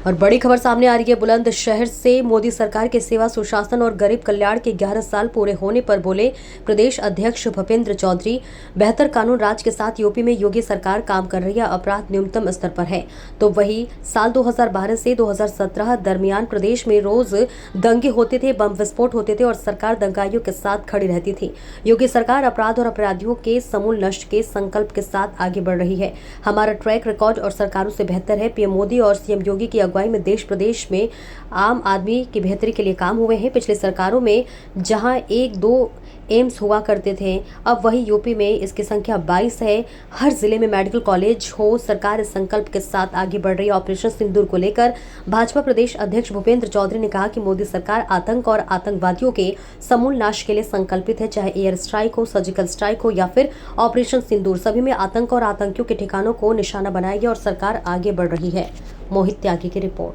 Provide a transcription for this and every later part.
और बड़ी खबर सामने आ रही है बुलंदशहर से। मोदी सरकार के सेवा सुशासन और गरीब कल्याण के 11 साल पूरे होने पर बोले प्रदेश अध्यक्ष भूपेंद्र चौधरी, बेहतर कानून राज के साथ यूपी में योगी सरकार काम कर रही है। अपराध न्यूनतम स्तर पर है। तो वही साल 2012 से 2017 दरमियान प्रदेश में रोज दंगे होते थे, बम विस्फोट होते थे और सरकार दंगाइयों के साथ खड़ी रहती थी। योगी सरकार अपराध और अपराधियों के समूल नष्ट के संकल्प के साथ आगे बढ़ रही है। हमारा ट्रैक रिकॉर्ड और सरकारों से बेहतर है। पीएम मोदी और सीएम योगी की अगुवाई में देश प्रदेश में आम आदमी की बेहतरी के लिए काम हुए हैं। पिछले सरकारों में जहां 1-2 एम्स हुआ करते थे, अब वही यूपी में इसकी संख्या 22 है। हर जिले में मेडिकल कॉलेज हो। सरकार इस संकल्प के साथ आगे बढ़ रही है। ऑपरेशन सिंदूर को लेकर भाजपा प्रदेश अध्यक्ष भूपेंद्र चौधरी ने कहा कि मोदी सरकार आतंक और आतंकवादियों के समूल नाश के लिए संकल्पित है। चाहे एयर स्ट्राइक हो, सर्जिकल स्ट्राइक हो या फिर ऑपरेशन सिंदूर, सभी में आतंक और आतंकियों के ठिकानों को निशाना बनाएगी और सरकार आगे बढ़ रही है। मोहित त्यागी की रिपोर्ट।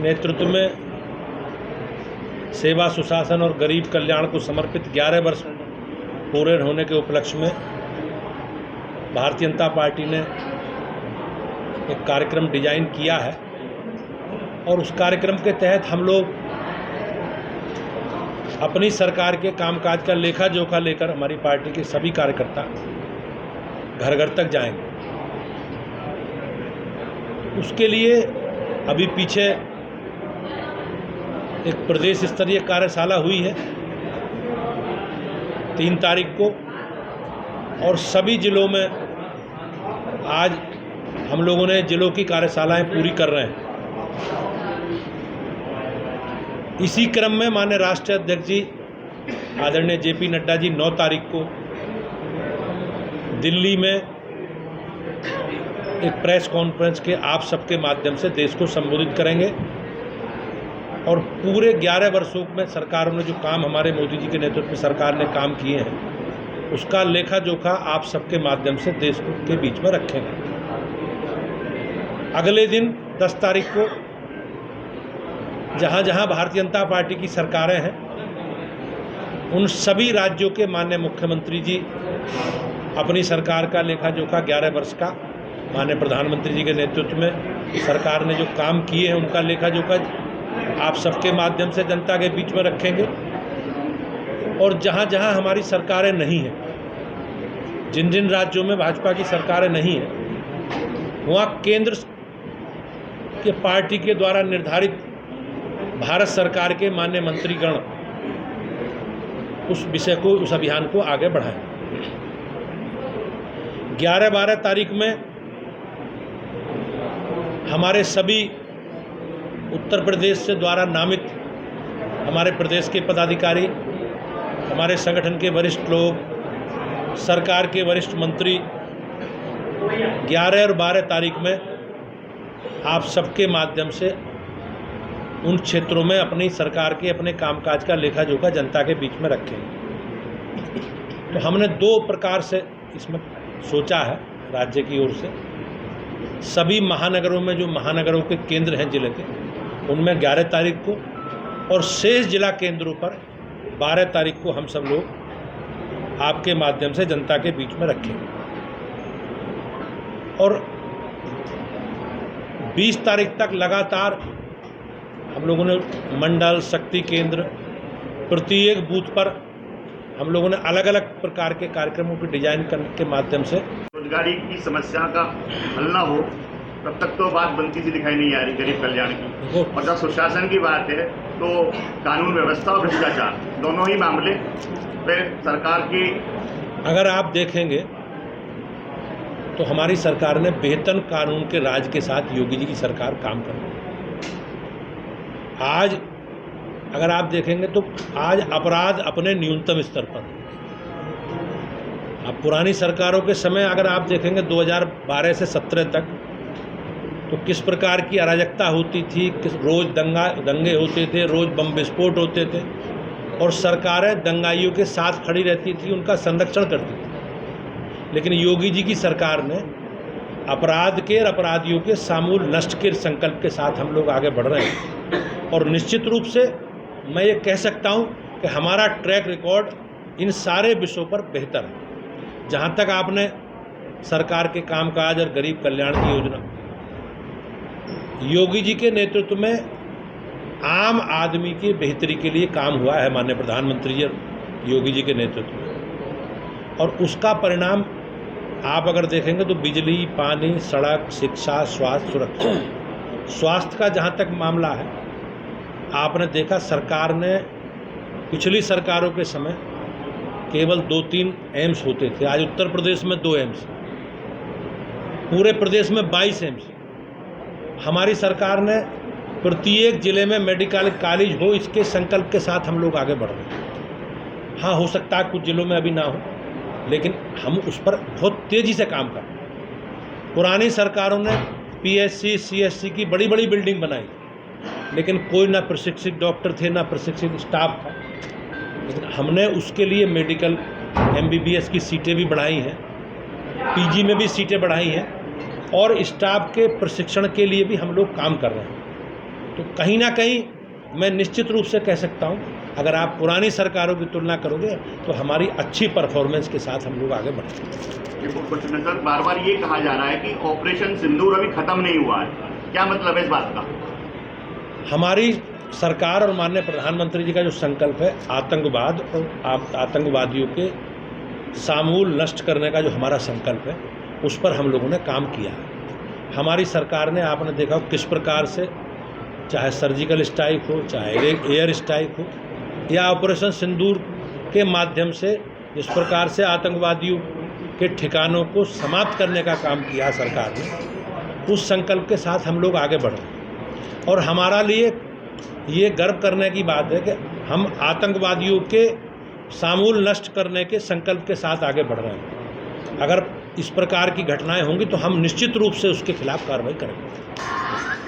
नेतृत्व में सेवा सुशासन और गरीब कल्याण को समर्पित 11 वर्ष पूरे होने के उपलक्ष्य में भारतीय जनता पार्टी ने एक कार्यक्रम डिजाइन किया है और उस कार्यक्रम के तहत हम लोग अपनी सरकार के कामकाज का लेखा जोखा लेकर हमारी पार्टी के सभी कार्यकर्ता घर घर तक जाएंगे। उसके लिए अभी पीछे एक प्रदेश स्तरीय कार्यशाला हुई है 3 तारीख को और सभी जिलों में आज हम लोगों ने जिलों की कार्यशालाएं पूरी कर रहे हैं। इसी क्रम में माननीय राष्ट्रीय अध्यक्ष जी आदरणीय जेपी नड्डा जी 9 तारीख को दिल्ली में एक प्रेस कॉन्फ्रेंस के आप सबके माध्यम से देश को संबोधित करेंगे और पूरे 11 वर्षों में सरकारों ने जो काम हमारे मोदी जी के नेतृत्व में सरकार ने काम किए हैं उसका लेखा जोखा आप सबके माध्यम से देश के बीच में रखेंगे। अगले दिन 10 तारीख को जहां जहां भारतीय जनता पार्टी की सरकारें हैं उन सभी राज्यों के माननीय मुख्यमंत्री जी अपनी सरकार का लेखा जोखा 11 वर्ष का माननीय प्रधानमंत्री जी के नेतृत्व में सरकार ने जो काम किए हैं उनका लेखा जोखा आप सबके माध्यम से जनता के बीच में रखेंगे। और जहां जहां हमारी सरकारें नहीं हैं, जिन जिन राज्यों में भाजपा की सरकारें नहीं हैं, वहाँ केंद्र के पार्टी के द्वारा निर्धारित भारत सरकार के माननीय मंत्रीगण उस विषय को, उस अभियान को आगे बढ़ाएं। 11-12 तारीख में हमारे सभी उत्तर प्रदेश से द्वारा नामित हमारे प्रदेश के पदाधिकारी, हमारे संगठन के वरिष्ठ लोग, सरकार के वरिष्ठ मंत्री 11 और 12 तारीख में आप सबके माध्यम से उन क्षेत्रों में अपनी सरकार के अपने कामकाज का लेखा जोखा जनता के बीच में रखेंगे। तो हमने 2 प्रकार से इसमें सोचा है राज्य की ओर से। सभी महानगरों में जो महानगरों के केंद्र हैं जिले के, उनमें 11 तारीख को और शेष जिला केंद्रों पर 12 तारीख को हम सब लोग आपके माध्यम से जनता के बीच में रखेंगे। और 20 तारीख तक लगातार हम लोगों ने मंडल, शक्ति केंद्र, प्रत्येक बूथ पर हम लोगों ने अलग अलग प्रकार के कार्यक्रमों की डिजाइन करने के माध्यम से रोजगारी की समस्या का हल न हो तब तक तो बात बनती सी दिखाई नहीं आ रही गरीब कल्याण की। और जब सुशासन की बात है तो कानून व्यवस्था और भ्रष्टाचार दोनों ही मामले पे सरकार की अगर आप देखेंगे तो हमारी सरकार ने बेहतर कानून के राज के साथ योगी जी की सरकार काम कर रही है। आज अगर आप देखेंगे तो आज अपराध अपने न्यूनतम स्तर पर है। अब पुरानी सरकारों के समय अगर आप देखेंगे 2012 से 17 तक तो किस प्रकार की अराजकता होती थी, रोज दंगे होते थे, रोज बम विस्फोट होते थे और सरकारें दंगाइयों के साथ खड़ी रहती थी, उनका संरक्षण करती थी। लेकिन योगी जी की सरकार ने अपराध के और अपराधियों के समूल नष्ट के संकल्प के साथ हम लोग आगे बढ़ रहे हैं। और निश्चित रूप से मैं ये कह सकता हूँ कि हमारा ट्रैक रिकॉर्ड इन सारे विषयों पर बेहतर है। जहाँ तक आपने सरकार के कामकाज और गरीब कल्याण की योजना। योगी जी के नेतृत्व में आम आदमी की बेहतरी के लिए काम हुआ है माननीय प्रधानमंत्री जी योगी जी के नेतृत्व में, और उसका परिणाम आप अगर देखेंगे तो बिजली, पानी, सड़क, शिक्षा, स्वास्थ्य, सुरक्षा। स्वास्थ्य का जहाँ तक मामला है, आपने देखा सरकार ने पिछली सरकारों के समय केवल 2-3 एम्स होते थे, आज उत्तर प्रदेश में 2 एम्स, पूरे प्रदेश में 22 एम्स। हमारी सरकार ने प्रत्येक जिले में मेडिकल कॉलेज हो, इसके संकल्प के साथ हम लोग आगे बढ़ रहे हैं। हाँ, हो सकता है कुछ जिलों में अभी ना हो, लेकिन हम उस पर बहुत तेज़ी से काम कर रहे हैं। पुरानी सरकारों ने पीएचसी, सीएचसी की बड़ी बड़ी बिल्डिंग बनाई, लेकिन कोई ना प्रशिक्षित डॉक्टर थे, ना प्रशिक्षित स्टाफ था। लेकिन हमने उसके लिए मेडिकल एमबीबीएस की सीटें भी बढ़ाई हैं, पीजी में भी सीटें बढ़ाई हैं, और स्टाफ के प्रशिक्षण के लिए भी हम लोग काम कर रहे हैं। तो कहीं ना कहीं मैं निश्चित रूप से कह सकता हूं, अगर आप पुरानी सरकारों की तुलना करोगे तो हमारी अच्छी परफॉर्मेंस के साथ हम लोग आगे बढ़ेंगे। सर, बार बार ये कहा जा रहा है कि ऑपरेशन सिंदूर अभी खत्म नहीं हुआ है, क्या मतलब है इस बात का? हमारी सरकार और माननीय प्रधानमंत्री जी का जो संकल्प है, आतंकवाद और आतंकवादियों के समूल नष्ट करने का जो हमारा संकल्प है, उस पर हम लोगों ने काम किया है। हमारी सरकार ने, आपने देखा किस प्रकार से, चाहे सर्जिकल स्ट्राइक हो, चाहे एयर स्ट्राइक हो, या ऑपरेशन सिंदूर के माध्यम से जिस प्रकार से आतंकवादियों के ठिकानों को समाप्त करने का काम किया सरकार ने, उस संकल्प के साथ हम लोग आगे बढ़ रहे हैं। और हमारा लिए ये गर्व करने की बात है कि हम आतंकवादियों के समूल नष्ट करने के संकल्प के साथ आगे बढ़ रहे हैं। अगर इस प्रकार की घटनाएं होंगी तो हम निश्चित रूप से उसके खिलाफ कार्रवाई करेंगे।